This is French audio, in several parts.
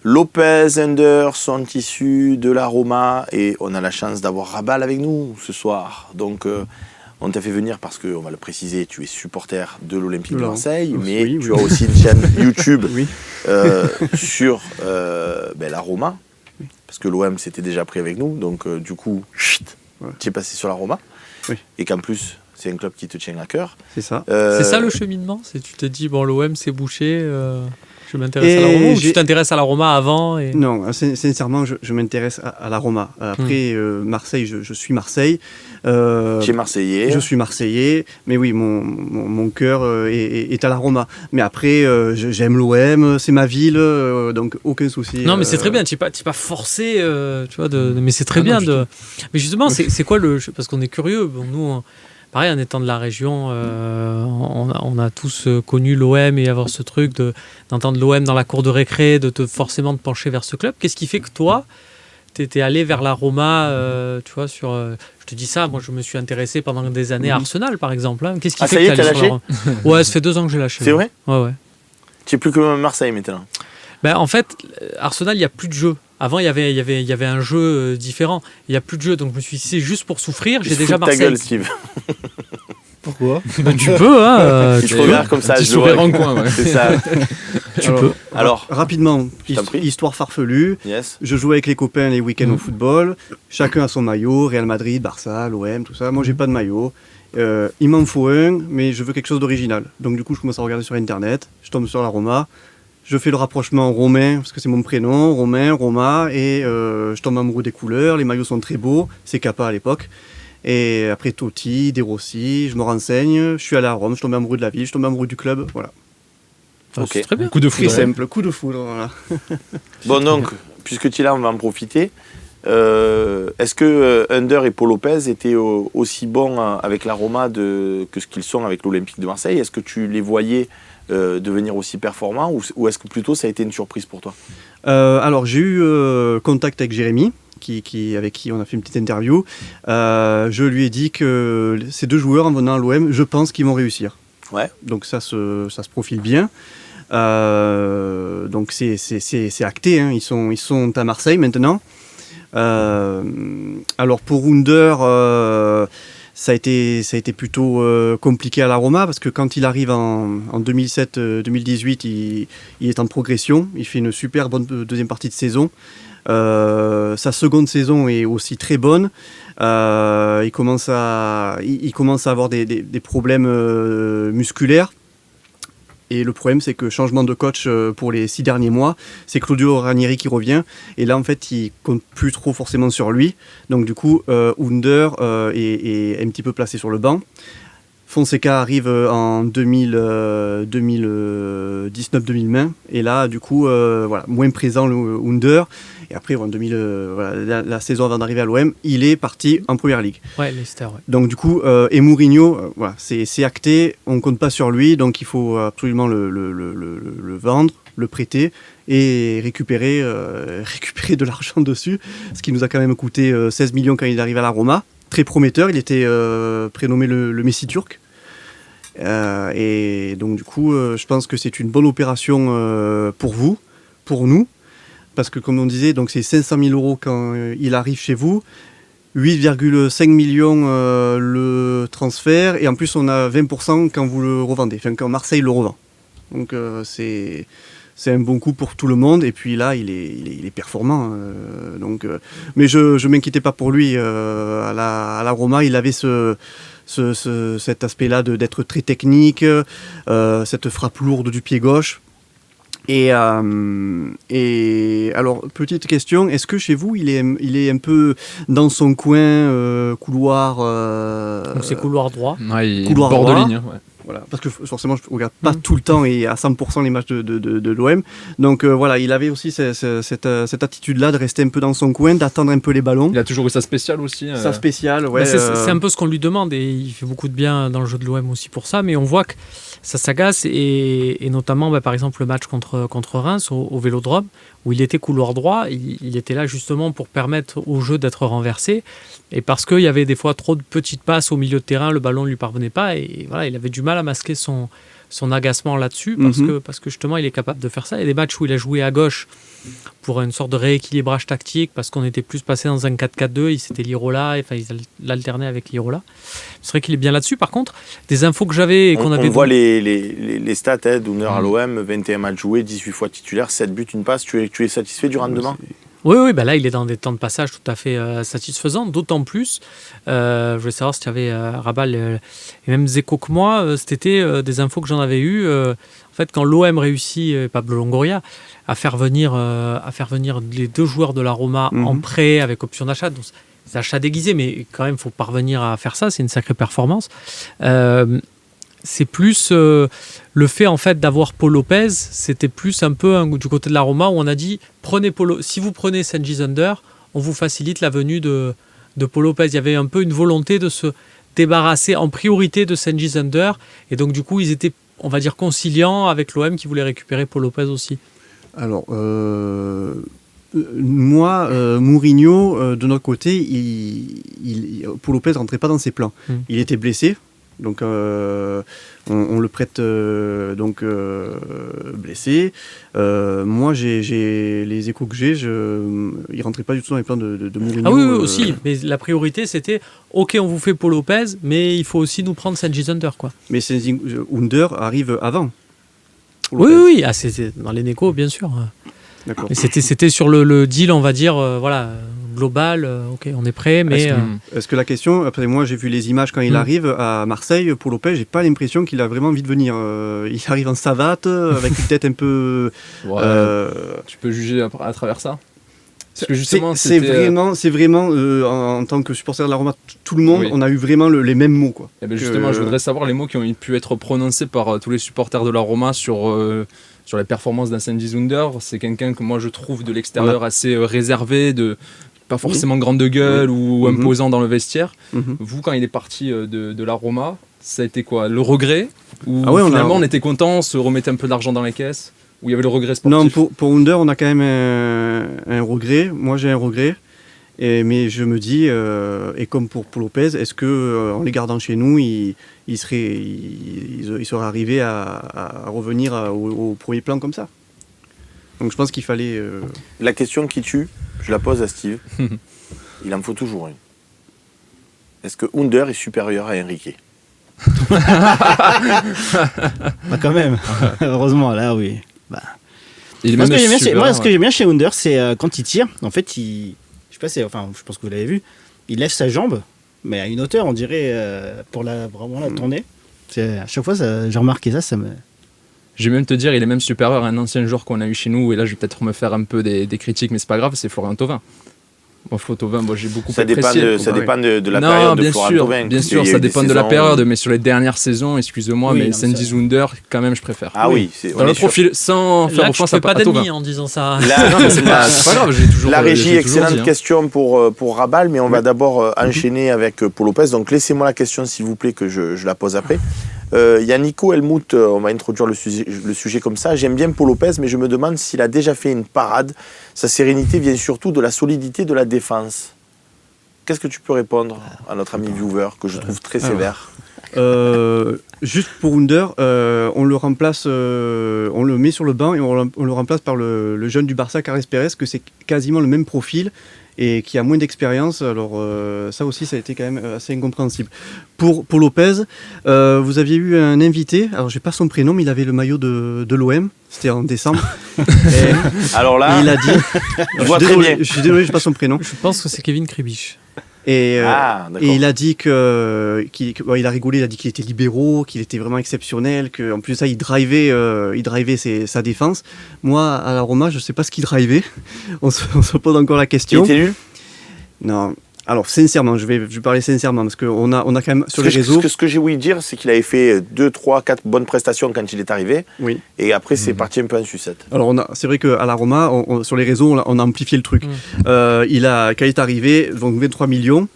Lopez, Under sont issus de la Roma et on a la chance d'avoir Rabal avec nous ce soir. Donc on t'a fait venir parce que, on va le préciser, tu es supporter de l'Olympique de Marseille, mais tu as aussi une chaîne YouTube sur la Roma, parce que l'OM s'était déjà pris avec nous, donc du coup, tu es passé sur la Roma, et qu'en plus, c'est un club qui te tient à cœur. C'est ça. C'est ça le cheminement, tu te dis, bon, l'OM c'est bouché, je m'intéresse à la Roma, ou tu t'intéresses à la Roma avant Non, sincèrement, je m'intéresse à la Roma. Après, Marseille, je suis Marseille. Tu es Marseillais. Je suis Marseillais, mais oui, mon cœur est à la Roma. Mais après, j'aime l'OM, c'est ma ville, donc aucun souci. Non, mais c'est très bien, tu n'es pas forcé, tu vois, mais c'est très bien. Mais justement, c'est quoi parce qu'on est curieux, bon, nous... Pareil, en étant de la région, on a tous connu l'OM et avoir ce truc d'entendre l'OM dans la cour de récré, forcément de pencher vers ce club. Qu'est-ce qui fait que toi, tu étais allé vers la Roma, tu vois, je te dis ça, moi je me suis intéressé pendant des années à Arsenal, par exemple. Hein. Qu'est-ce qui fait que tu as lâché Ouais, ça fait 2 ans que j'ai lâché. C'est vrai ? Ouais. Tu es plus que Marseille maintenant. En fait, Arsenal, il n'y a plus de jeu. Avant, il y avait un jeu différent. Il n'y a plus de jeu, donc je me suis dit, c'est juste pour souffrir. J'ai déjà Marseille. Ta gueule, Steve. Pourquoi ? Tu peux, hein. Tu regardes comme ça, je sourire en coin, ouais. C'est ça. Tu peux. Alors, rapidement, histoire farfelue. Yes. Je jouais avec les copains les week-ends au football. Chacun a son maillot, Real Madrid, Barça, l'OM, tout ça. Moi, j'ai pas de maillot. Il m'en faut un, mais je veux quelque chose d'original. Donc, du coup, je commence à regarder sur Internet. Je tombe sur la Roma. Je fais le rapprochement romain, parce que c'est mon prénom, Romain, Roma, et je tombe amoureux des couleurs, les maillots sont très beaux, c'est Kappa à l'époque. Et après Totti, De Rossi, je me renseigne, je suis allé à Rome, je tombe amoureux de la ville, je tombe amoureux du club, voilà. Ok, c'est très bien. Coup de foudre. Très simple, coup de foudre, voilà. Bon donc, puisque tu es là, on va en profiter. Est-ce que Under et Paul Lopez étaient aussi bons avec la Roma que ce qu'ils sont avec l'Olympique de Marseille ? Est-ce que tu les voyais devenir aussi performants ou est-ce que plutôt ça a été une surprise pour toi ? Alors j'ai eu contact avec Jérémy, avec qui on a fait une petite interview. Je lui ai dit que ces 2 joueurs en venant à l'OM, je pense qu'ils vont réussir. Ouais. Donc ça se profile bien. Donc c'est acté, hein. Ils sont à Marseille maintenant. Alors pour Under, ça a été plutôt compliqué à la Roma parce que quand il arrive en 2017-2018, il est en progression. Il fait une super bonne deuxième partie de saison. Sa seconde saison est aussi très bonne. Il commence à avoir des problèmes musculaires. Et le problème, c'est que changement de coach pour les 6 derniers mois, c'est Claudio Ranieri qui revient. Et là, en fait, il compte plus trop forcément sur lui. Donc, du coup, Under est un petit peu placé sur le banc. Fonseca arrive en 2019-2020. Et là, du coup, moins présent le Under. Et après, la saison avant d'arriver à l'OM, il est parti en Première Ligue. Ouais, Leicester, ouais. Donc du coup, et Mourinho, c'est acté, on ne compte pas sur lui, donc il faut absolument le vendre, le prêter et récupérer de l'argent dessus, ce qui nous a quand même coûté 16 millions quand il est arrivé à la Roma. Très prometteur, il était prénommé le Messi turc. Et donc du coup, je pense que c'est une bonne opération pour vous, pour nous. Parce que comme on disait, donc c'est 500 000 euros quand il arrive chez vous, 8,5 millions le transfert, et en plus on a 20% quand vous le revendez, enfin quand Marseille le revend. Donc c'est un bon coup pour tout le monde, et puis là il est performant. Mais je ne m'inquiétais pas pour lui. À la Roma, il avait cet aspect-là d'être très technique, cette frappe lourde du pied gauche. Et alors, petite question, est-ce que chez vous, il est un peu dans son coin, couloir... Donc c'est couloir droit. Ouais, couloir bord droit. de ligne. Ouais. Voilà, parce que forcément, je ne regarde pas tout le temps et à 100% les matchs de l'OM. Donc voilà, il avait aussi cette attitude-là de rester un peu dans son coin, d'attendre un peu les ballons. Il a toujours eu sa spéciale aussi. Sa spéciale, ouais. C'est un peu ce qu'on lui demande et il fait beaucoup de bien dans le jeu de l'OM aussi pour ça, mais on voit que ça s'agace et notamment par exemple le match contre Reims au Vélodrome où il était couloir droit, il était là justement pour permettre au jeu d'être renversé et parce qu'il y avait des fois trop de petites passes au milieu de terrain, le ballon ne lui parvenait pas et voilà, il avait du mal à masquer son son agacement là-dessus parce que justement il est capable de faire ça. Il y a des matchs où il a joué à gauche pour une sorte de rééquilibrage tactique parce qu'on était plus passé dans un 4-4-2, c'était Lirola, enfin il alternait avec Lirola. C'est vrai qu'il est bien là-dessus. Par contre, des infos que j'avais et qu'on avait... On voit les stats, Dounder à l'OM, 21 matchs joués, 18 fois titulaire, 7 buts, une passe. Tu es satisfait du rendement ? Oui, bah là, il est dans des temps de passage tout à fait satisfaisants, d'autant plus. Je voulais savoir si tu avais, Rabal, et même Zeko que moi, cet été, des infos que j'en avais eues. En fait, quand l'OM réussit, Pablo Longoria, à faire venir les 2 joueurs de la Roma en prêt avec option d'achat, donc c'est achat déguisé, mais quand même, il faut parvenir à faire ça, c'est une sacrée performance. C'est plus le fait en fait d'avoir Paul Lopez, c'était plus un peu du côté de la Roma où on a dit si vous prenez Cengiz Zunder, on vous facilite la venue de Paul Lopez. Il y avait un peu une volonté de se débarrasser en priorité de Cengiz Zunder et donc du coup ils étaient, on va dire, conciliants avec l'OM qui voulait récupérer Paul Lopez aussi. Alors moi, Mourinho, de notre côté, Paul Lopez ne rentrait pas dans ses plans. Il était blessé. Donc on le prête blessé. Moi j'ai les échos que il rentrait pas du tout dans les plans de Mourinho. Ah oui, aussi, mais la priorité c'était ok, on vous fait Paul Lopez, mais il faut aussi nous prendre Cengiz Zunder, quoi. Mais Cengiz Zunder arrive avant. Oui, c'est dans les négos, bien sûr. D'accord. Mais c'était sur le deal, on va dire, global, ok, on est prêt, mais... Est-ce que la question, après moi j'ai vu les images quand il arrive à Marseille, Paul Lopez, j'ai pas l'impression qu'il a vraiment envie de venir. Il arrive en savate, avec une tête un peu... Tu peux juger à travers ça. Parce que justement, c'est vraiment en tant que supporter de la Roma, tout le monde, on a eu vraiment les mêmes mots, quoi. Et ben justement, je voudrais savoir les mots qui ont pu être prononcés par tous les supporters de la Roma sur les performances d'un Cengiz Zunder. C'est quelqu'un que moi je trouve de l'extérieur assez réservé, pas forcément grande de gueule ou imposant dans le vestiaire. Vous, quand il est parti de la Roma, ça a été quoi? Le regret? Ou finalement on était content, on se remettait un peu d'argent dans les caisses? Ou il y avait le regret sportif? Non, pour Under, on a quand même un regret. Moi j'ai un regret. Mais je me dis, et comme pour Lopez, est-ce qu'en les gardant chez nous, ils seraient arrivés à revenir au premier plan comme ça? Donc je pense qu'il fallait... La question qui tue, je la pose à Steve. Il en faut toujours une. Est-ce que Under est supérieur à Enrique? Bah quand même, heureusement, là oui. Bah. Moi, ce que j'aime bien chez Under, c'est quand il tire, en fait, je pense que vous l'avez vu, il lève sa jambe, mais à une hauteur, on dirait, pour vraiment la tourner. À chaque fois, j'ai remarqué ça me... Je vais même te dire, il est même supérieur à un ancien joueur qu'on a eu chez nous, et là je vais peut-être me faire un peu des critiques, mais c'est pas grave, c'est Florian Thauvin. Thauvin, j'ai beaucoup apprécié. Ça dépend de la période de Florian Thauvin. Bien sûr, ça dépend de la période, mais sur les dernières saisons, excusez-moi, mais Cengiz Zunder, quand même, je préfère. Ah oui, dans le profil, sans faire offense à Thauvin. Pas d'ennemis en disant ça. Non, mais c'est pas grave, j'ai toujours. La régie, excellente question pour Rabal, mais on va d'abord enchaîner avec Paul Lopez. Donc laissez-moi la question, s'il vous plaît, que je la pose après. Il y a Nico Helmut, on va introduire le sujet comme ça. J'aime bien Paul Lopez, mais je me demande s'il a déjà fait une parade. Sa sérénité vient surtout de la solidité de la défense. Qu'est-ce que tu peux répondre à notre ami viewer, que je trouve très sévère? Juste pour Under, on le remplace, on le met sur le banc et on le remplace par le jeune du Barça, Carles Pérez, que c'est quasiment le même profil et qui a moins d'expérience. Alors ça aussi, ça a été quand même assez incompréhensible. Pour Lopez, vous aviez eu un invité, alors j'ai pas son prénom, mais il avait le maillot de l'OM, c'était en décembre. Alors là, il a dit, je suis désolé, j'ai pas son prénom. Je pense que c'est Kevin Kribisch. Et il a dit qu'il a rigolé, il a dit qu'il était libéraux, qu'il était vraiment exceptionnel, qu'en plus de ça, il drivait sa défense. Moi, à la Roma, je ne sais pas ce qu'il drivait. On se pose encore la question. Il était nul? Non. Alors, sincèrement, je vais parler sincèrement, parce qu'on a quand même sur les réseaux... Ce que j'ai ouï dire, c'est qu'il avait fait 2, 3, 4 bonnes prestations quand il est arrivé. Oui. Et après, c'est parti un peu en sucette. Alors, c'est vrai qu'à la Roma, sur les réseaux, on a amplifié le truc. Quand il est arrivé, donc 23 millions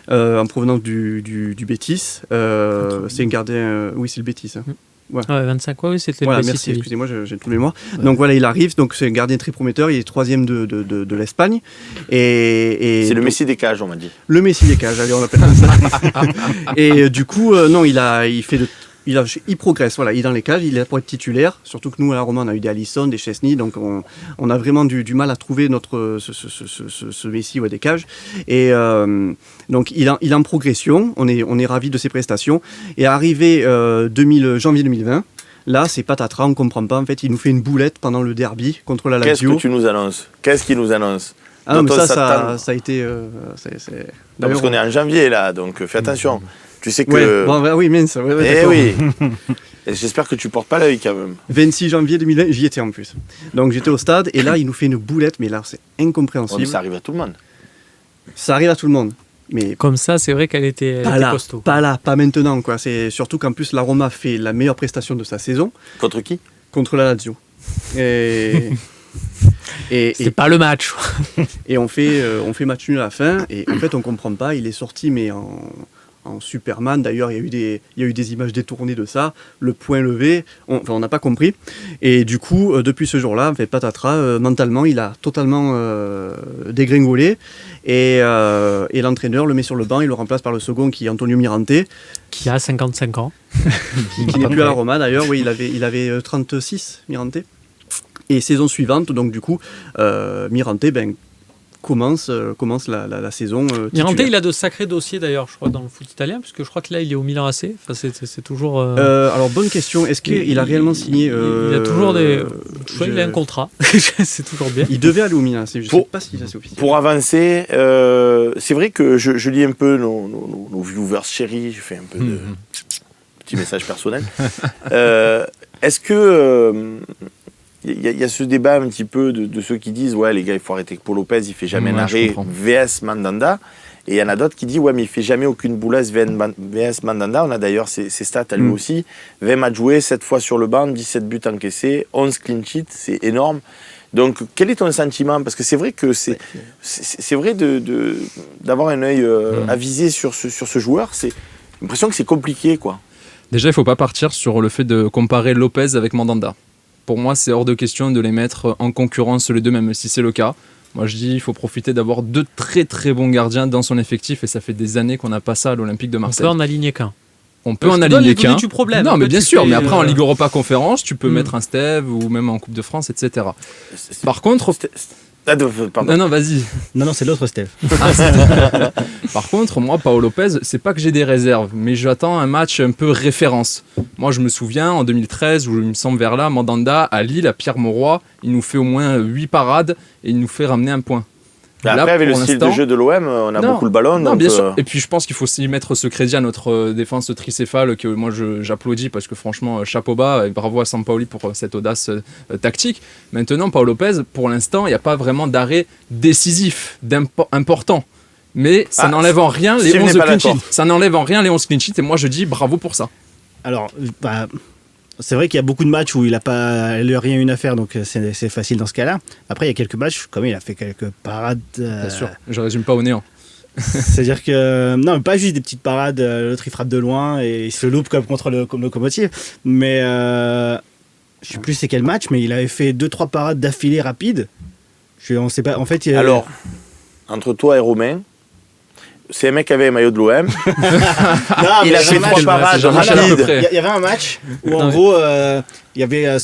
en provenance du Betis. C'est un gardien... oui, c'est le Betis. Hein. Ouais. 25, oui, c'était voilà, le Betis. Merci, excusez-moi, j'ai tout le mémoire. Ouais. Donc voilà, il arrive, donc c'est un gardien très prometteur, il est 3e de l'Espagne. Et c'est le Messi des cages, on m'a dit. Le Messi des cages, allez, on l'appelle ça. Et du coup, non, il fait de il progresse, voilà, il est dans les cages, il est pour être titulaire, surtout que nous à la Roma on a eu des Alisson, des Chesney, donc on a vraiment du mal à trouver ce Messi des cages, et donc il est en progression, on est ravis de ses prestations, et arrivé janvier 2020, là c'est patatras, on comprend pas, en fait il nous fait une boulette pendant le derby contre la Lazio. Qu'est-ce que tu nous annonces? Qu'est-ce qu'il nous annonce? Ah non, mais ça a été... Non, parce qu'on est en janvier là, donc fais attention. Tu sais que... oui, mince. Oui. Et j'espère que tu portes pas l'œil quand même. 26 janvier 2020, j'y étais en plus. Donc j'étais au stade et là il nous fait une boulette, mais là c'est incompréhensible. Ouais, mais ça arrive à tout le monde. Ça arrive à tout le monde. Mais comme ça, c'est vrai qu'elle était costaud. Pas maintenant, quoi. C'est surtout qu'en plus la Roma fait la meilleure prestation de sa saison. Contre qui? Contre la Lazio. C'est pas le match. Et on fait match nul à la fin et en fait on comprend pas. Il est sorti mais en Superman, d'ailleurs il y a eu des images détournées de ça, le poing levé, on n'a pas compris, et du coup depuis ce jour-là, en fait, patatras, mentalement il a totalement dégringolé, et l'entraîneur le met sur le banc, il le remplace par le second qui est Antonio Mirante, qui a 55 ans, qui n'est plus à la Roma d'ailleurs, oui, il avait 36, Mirante, et saison suivante, donc du coup Mirante, commence la saison Mirante, il a de sacrés dossiers d'ailleurs, je crois, dans le foot italien, puisque je crois que là il est au Milan AC. Enfin, c'est toujours. Alors bonne question. Est-ce qu'il a réellement signé Il a toujours il a un contrat. C'est toujours bien. Il devait aller au Milan AC. Je ne sais pas si ça c'est officiel. Pour avancer, c'est vrai que je lis un peu nos viewers chéris. Je fais un peu de petits messages personnels. Est-ce que il y a ce débat un petit peu de ceux qui disent ouais les gars il faut arrêter que Paul Lopez il fait jamais un arrêt VS Mandanda, et il y en a d'autres qui disent ouais mais il fait jamais aucune boulasse VS Mandanda. On a d'ailleurs ses stats à lui aussi, 20 matchs joués, 7 fois sur le banc, 17 buts encaissés, 11 clean sheets, c'est énorme. Donc quel est ton sentiment? Parce que c'est vrai que c'est vrai d'avoir un œil avisé sur ce joueur, c'est l'impression que c'est compliqué quoi. Déjà il faut pas partir sur le fait de comparer Lopez avec Mandanda. Pour moi, c'est hors de question de les mettre en concurrence les deux, même si c'est le cas. Moi, je dis qu'il faut profiter d'avoir 2 très très bons gardiens dans son effectif, et ça fait des années qu'on n'a pas ça à l'Olympique de Marseille. On peut en aligner qu'un. On peut en aligner qu'un. Du problème. Non, mais bien sûr, mais après en Ligue Europa Conférence, tu peux mettre un Steve ou même en Coupe de France, etc. Par contre... Non, vas-y. Non, c'est l'autre Steve. Par contre, moi, Paolo Lopez, c'est pas que j'ai des réserves, mais j'attends un match un peu référence. Moi, je me souviens, en 2013, où il me semble vers là, Mandanda, à Lille, à Pierre-Mauroy, il nous fait au moins 8 parades et il nous fait ramener un point. Là, après, avec le style de jeu de l'OM, on a beaucoup le ballon. Non, donc bien sûr. Et puis, je pense qu'il faut aussi mettre ce crédit à notre défense tricéphale, que moi, j'applaudis parce que franchement, chapeau bas, et bravo à Sampaoli pour cette audace tactique. Maintenant, Paolo Lopez, pour l'instant, il n'y a pas vraiment d'arrêt décisif, important. Mais ça n'enlève en rien les 11 clean sheets. Ça n'enlève en rien les 11 clean sheets, et moi, je dis bravo pour ça. Alors, c'est vrai qu'il y a beaucoup de matchs où il n'a rien une à faire, donc c'est facile dans ce cas-là. Après, il y a quelques matchs, comme il a fait quelques parades. Bien sûr, je résume pas au néant. C'est-à-dire que, non, pas juste des petites parades, l'autre il frappe de loin et il se loupe comme contre le Locomotive. Mais je sais plus c'est quel match, mais il avait fait 2-3 parades d'affilée rapides. On sait pas, en fait. Alors, entre toi et Romain, c'est un mec qui avait un maillot de l'OM. Il a fait 3 parades rapides. Il y avait un match où en gros, il y avait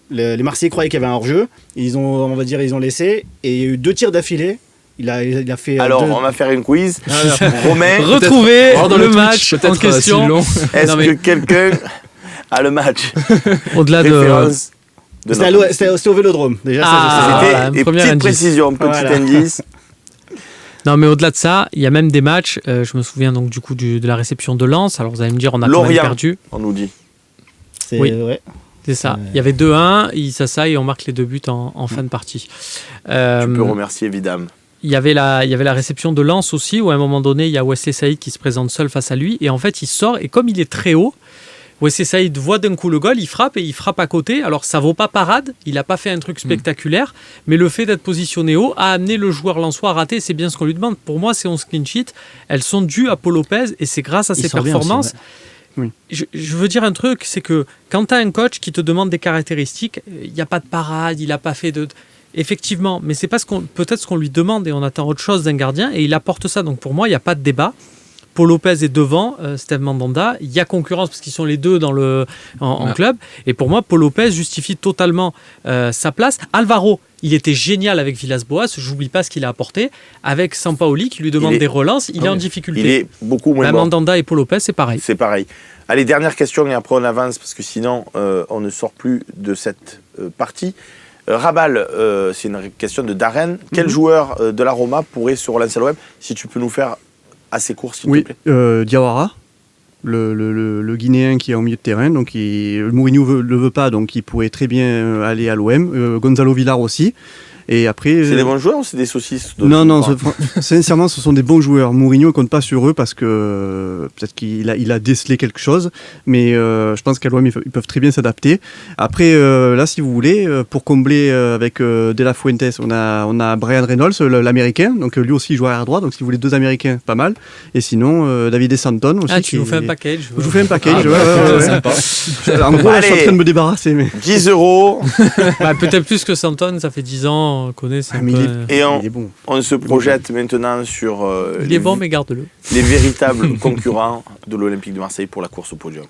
les Marseillais croyaient qu'il y avait un hors-jeu. Ils ont laissé et il y a eu 2 tirs d'affilée. Il a fait. Alors, on va faire une quiz. Romain, retrouver le match en question. Est-ce que quelqu'un a le match? Au-delà de. C'était au Vélodrome. Déjà, c'était une petite précision, petit indice. Non, mais au-delà de ça, il y a même des matchs. Je me souviens donc du coup de la réception de Lens. Alors vous allez me dire, on a quand même perdu. On nous dit. Oui, c'est ça. Il y avait 2-1, il s'assaille et on marque les 2 buts en fin de partie. Tu peux remercier évidemment. Il y avait la réception de Lens aussi, où à un moment donné, il y a Wesley Saïd qui se présente seul face à lui. Et en fait, il sort, et comme il est très haut, Wesley Saïd voit d'un coup le goal, il frappe, et il frappe à côté. Alors, ça vaut pas parade, il n'a pas fait un truc spectaculaire, mais le fait d'être positionné haut a amené le joueur lensois à rater. C'est bien ce qu'on lui demande. Pour moi, ces 11 clean sheets, elles sont dues à Paul Lopez, et c'est grâce à ses performances. Aussi, ouais. Oui. Je veux dire un truc, c'est que quand tu as un coach qui te demande des caractéristiques, il n'y a pas de parade, il n'a pas fait de... Effectivement, mais c'est pas peut-être ce qu'on lui demande, et on attend autre chose d'un gardien, et il apporte ça. Donc pour moi, il n'y a pas de débat. Paul Lopez est devant, Steve Mandanda. Il y a concurrence parce qu'ils sont les deux en club. Et pour moi, Paul Lopez justifie totalement sa place. Alvaro, il était génial avec Villas-Boas. J'oublie pas ce qu'il a apporté. Avec Sampaoli qui lui demande des relances, il est en difficulté. Il est beaucoup moins bon. Mandanda et Paul Lopez, c'est pareil. C'est pareil. Allez, dernière question et après on avance parce que sinon on ne sort plus de cette partie. Rabal, c'est une question de Darren. Quel joueur de la Roma pourrait se relancer à l'OM? Si tu peux nous faire assez court, s'il te plaît. Diawara, le Guinéen qui est en milieu de terrain. Donc Mourinho ne le veut pas, donc il pourrait très bien aller à l'OM. Gonzalo Villar aussi. Et après, c'est des bons joueurs ou c'est des saucisses? Non, sincèrement, ce sont des bons joueurs. Mourinho ne compte pas sur eux parce que peut-être qu'il a décelé quelque chose, mais je pense qu'à l'OM, ils peuvent très bien s'adapter. Après, là, si vous voulez, pour combler avec De La Fuentes, on a Brian Reynolds, l'Américain, donc lui aussi il joue arrière droit, donc si vous voulez deux Américains, pas mal. Et sinon, David Santon aussi. Tu nous fais un package. Je vous fais un package, ouais. En gros, là, je suis en train de me débarrasser. Mais... 10 €. Peut-être plus que Santon, ça fait 10 ans. On connaît, il est bon. On se projette maintenant sur il est bon, mais garde-le. Les véritables concurrents de l'Olympique de Marseille pour la course au podium.